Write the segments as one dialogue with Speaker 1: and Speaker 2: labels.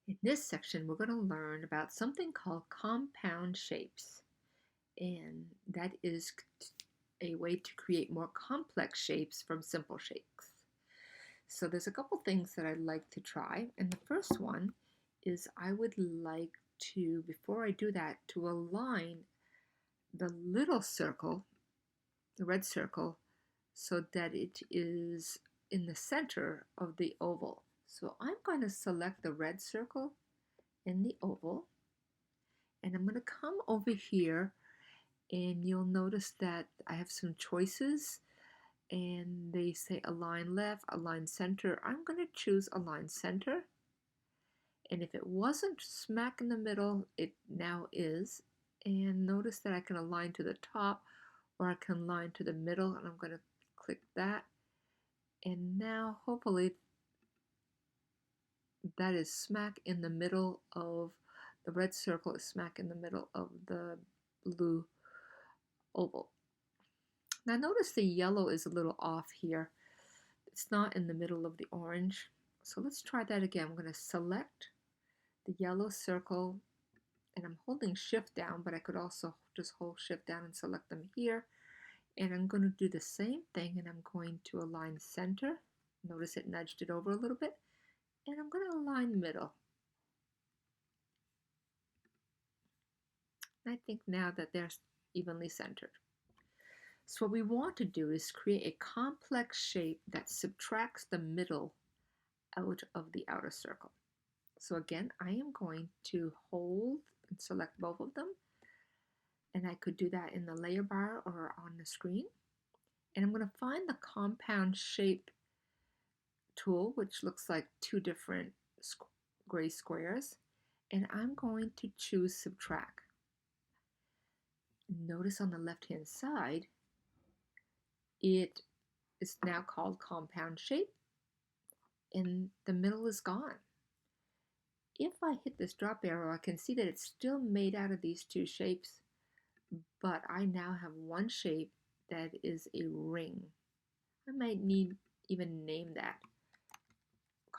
Speaker 1: In this section, we're going to learn about something called compound shapes, and that is a way to create more complex shapes from simple shapes. So there's a couple things that I'd like to try, and the first one is I would like to, before I do that, to align the little circle, the red circle, so that it is in the center of the oval. So I'm going to select the red circle in the oval, and I'm going to come over here, and you'll notice that I have some choices, and they say align left, align center. I'm going to choose align center, and if it wasn't smack in the middle, it now is. And notice that I can align to the top, or I can align to the middle, and I'm going to click that, and now hopefully that is smack in the middle of the red circle, is smack in the middle of the blue oval. Now notice the yellow is a little off here. It's not in the middle of the orange. So let's try that again. I'm going to select the yellow circle, and I'm holding shift down, but I could also just hold shift down and select them here. And I'm going to do the same thing, and I'm going to align center. Notice it nudged it over a little bit. And I'm going to align middle. I think now that they're evenly centered. So what we want to do is create a complex shape that subtracts the middle out of the outer circle. So again, I am going to hold and select both of them. And I could do that in the layer bar or on the screen. And I'm going to find the compound shape tool, which looks like two different gray squares. And I'm going to choose subtract. Notice on the left-hand side, it is now called compound shape, and the middle is gone. If I hit this drop arrow, I can see that it's still made out of these two shapes, but I now have one shape that is a ring. I might need even name that.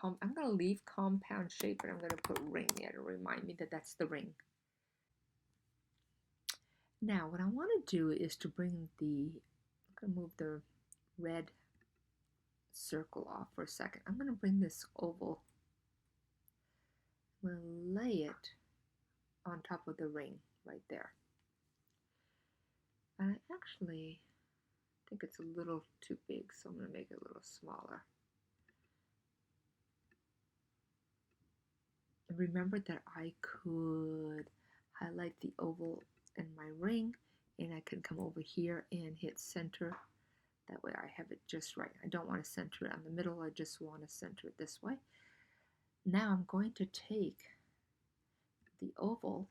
Speaker 1: I'm going to leave compound shape, and I'm going to put ring there to remind me that that's the ring. Now what I want to do is to bring I'm going to move the red circle off for a second. I'm going to bring this oval, I'm going to lay it on top of the ring right there. And I actually think it's a little too big, so I'm going to make it a little smaller. And remember that I could highlight the oval in my ring, and I could come over here and hit center. That way I have it just right. I don't want to center it on the middle, I just want to center it this way. Now I'm going to take the oval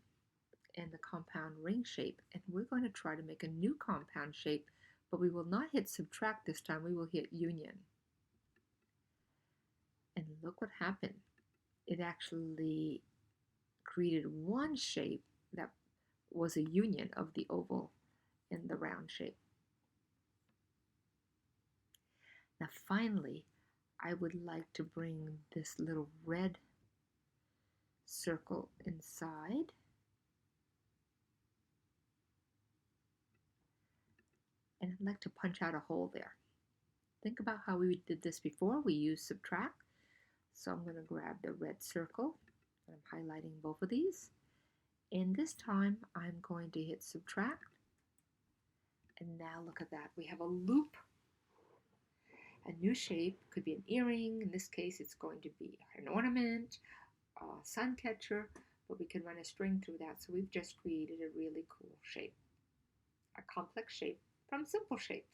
Speaker 1: and the compound ring shape, and we're going to try to make a new compound shape, but we will not hit subtract this time, we will hit union. And look what happened. It actually created one shape that was a union of the oval and the round shape. Now finally, I would like to bring this little red circle inside. And I'd like to punch out a hole there. Think about how we did this before. We used subtract. So I'm going to grab the red circle. I'm highlighting both of these. And this time I'm going to hit subtract. And now look at that. We have a loop. A new shape could be an earring. In this case, it's going to be an ornament, a sun catcher, but we can run a string through that. So we've just created a really cool shape, a complex shape from simple shapes.